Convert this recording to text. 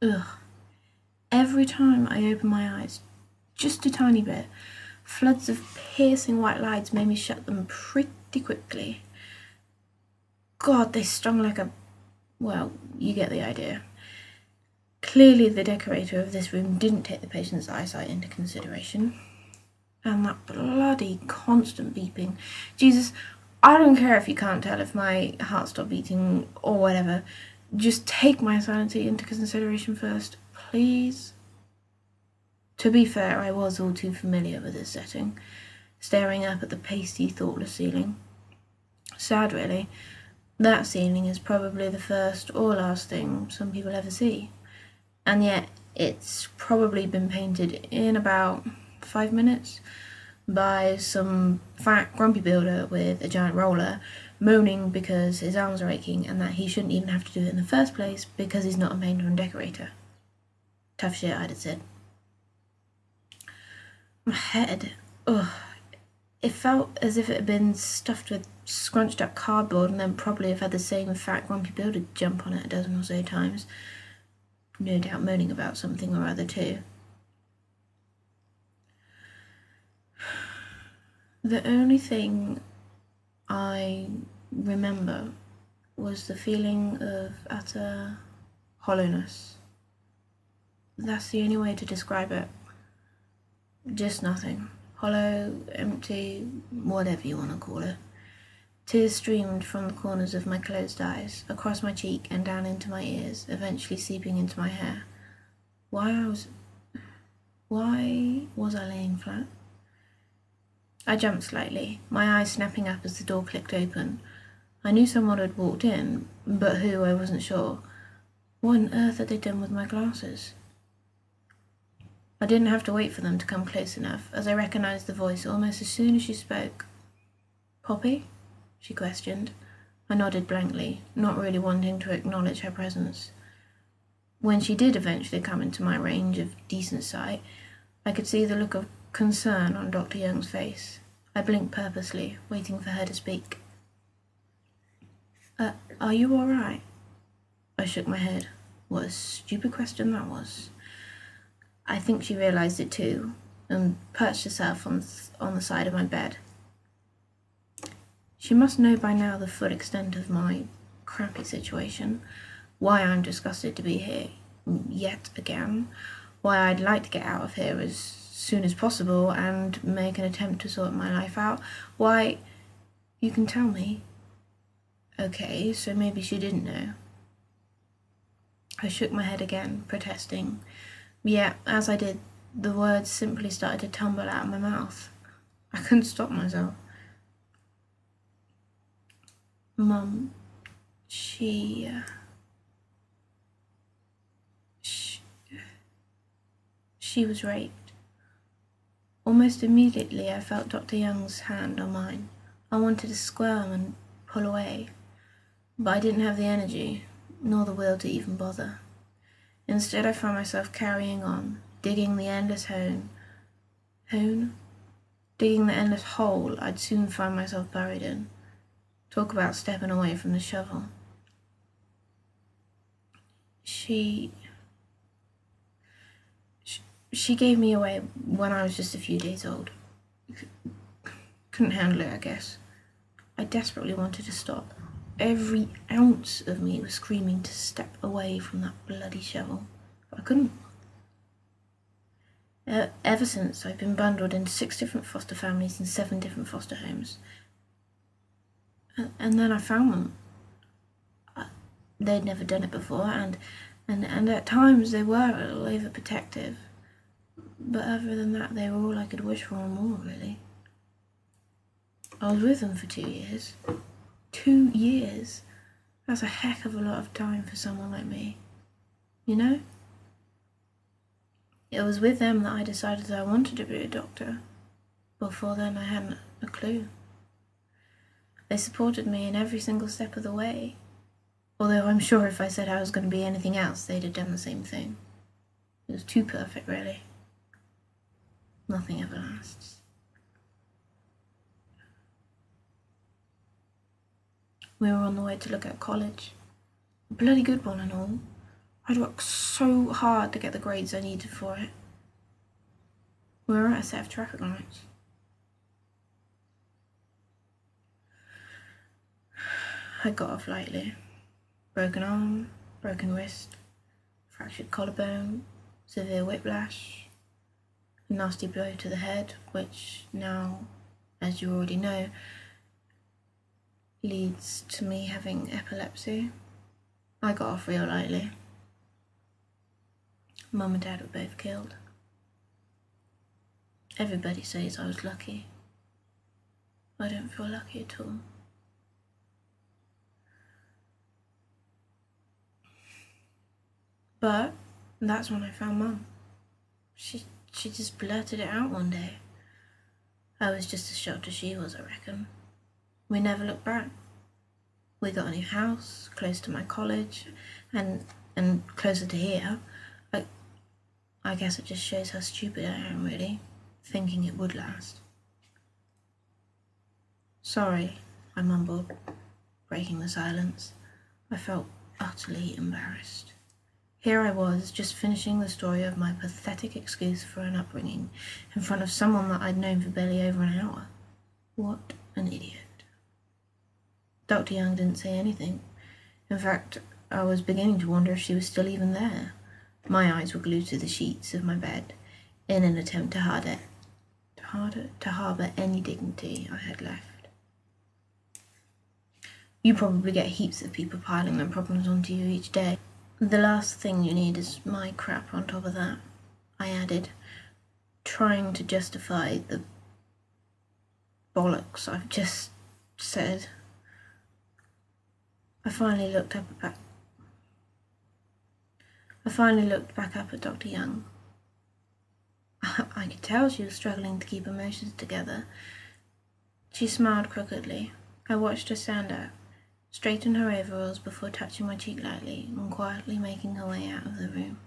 Ugh. Every time I open my eyes, just a tiny bit, floods of piercing white lights made me shut them pretty quickly. God, they stung like a... well, you get the idea. Clearly the decorator of this room didn't take the patient's eyesight into consideration. And that bloody constant beeping. Jesus, I don't care if you can't tell if my heart stopped beating or whatever. Just take my sanity into consideration first, please. To be fair, I was all too familiar with this setting, staring up at the pasty, thoughtless ceiling. Sad, really. That ceiling is probably the first or last thing some people ever see. And yet, it's probably been painted in about 5 minutes by some fat, grumpy builder with a giant roller, moaning because his arms are aching and that he shouldn't even have to do it in the first place because he's not a painter and decorator. Tough shit, I'd have said. My head, ugh, it felt as if it had been stuffed with scrunched up cardboard and then probably have had the same fat, grumpy builder jump on it a dozen or so times. No doubt moaning about something or other too. The only thing I remember was the feeling of utter hollowness. That's the only way to describe it. Just nothing. Hollow, empty, whatever you want to call it. Tears streamed from the corners of my closed eyes, across my cheek and down into my ears, eventually seeping into my hair. Why was I laying flat? I jumped slightly, my eyes snapping up as the door clicked open. I knew someone had walked in, but who I wasn't sure. What on earth had they done with my glasses? I didn't have to wait for them to come close enough, as I recognised the voice almost as soon as she spoke. "Poppy?" she questioned. I nodded blankly, not really wanting to acknowledge her presence. When she did eventually come into my range of decent sight, I could see the look of concern on Dr. Young's face. I blinked purposely, waiting for her to speak. Are you all right?" I shook my head. What a stupid question that was. I think she realised it too, and perched herself on the side of my bed. She must know by now the full extent of my crappy situation, why I'm disgusted to be here yet again, why I'd like to get out of here as soon as possible and make an attempt to sort my life out, why... You can tell me. Okay, so maybe she didn't know. I shook my head again, protesting. Yet, as I did, the words simply started to tumble out of my mouth. I couldn't stop myself. Mum, she was raped. Almost immediately I felt Dr. Young's hand on mine. I wanted to squirm and pull away, but I didn't have the energy, nor the will to even bother. Instead I found myself carrying on, digging the endless digging the endless hole I'd soon find myself buried in. Talk about stepping away from the shovel. She gave me away when I was just a few days old. Couldn't handle it, I guess. I desperately wanted to stop. Every ounce of me was screaming to step away from that bloody shovel, but I couldn't. Ever since, I've been bundled into 6 different foster families and 7 different foster homes. And then I found them. They'd never done it before, and at times they were a little overprotective. But other than that, they were all I could wish for and more, really. I was with them for 2 years. 2 years? That's a heck of a lot of time for someone like me. You know? It was with them that I decided that I wanted to be a doctor. Before then, I hadn't a clue. They supported me in every single step of the way. Although I'm sure if I said I was going to be anything else, they'd have done the same thing. It was too perfect, really. Nothing ever lasts. We were on the way to look at college. A bloody good one and all. I'd worked so hard to get the grades I needed for it. We were at a set of traffic lights. I got off lightly. Broken arm, broken wrist, fractured collarbone, severe whiplash, a nasty blow to the head, which now, as you already know, leads to me having epilepsy. I got off real lightly. Mum and Dad were both killed. Everybody says I was lucky. I don't feel lucky at all. But that's when I found Mum. She just blurted it out one day. I was just as shocked as she was, I reckon. We never looked back. We got a new house, close to my college, and closer to here. I guess it just shows how stupid I am, really, thinking it would last. Sorry, I mumbled, breaking the silence. I felt utterly embarrassed. Here I was, just finishing the story of my pathetic excuse for an upbringing in front of someone that I'd known for barely over an hour. What an idiot. Dr. Young didn't say anything. In fact, I was beginning to wonder if she was still even there. My eyes were glued to the sheets of my bed in an attempt to harbour any dignity I had left. You probably get heaps of people piling their problems onto you each day. The last thing you need is my crap on top of that, I added, trying to justify the bollocks I've just said. I finally looked back up at Dr. Young. I could tell she was struggling to keep emotions together. She smiled crookedly. I watched her stand up, straighten her overalls before touching my cheek lightly and quietly making her way out of the room.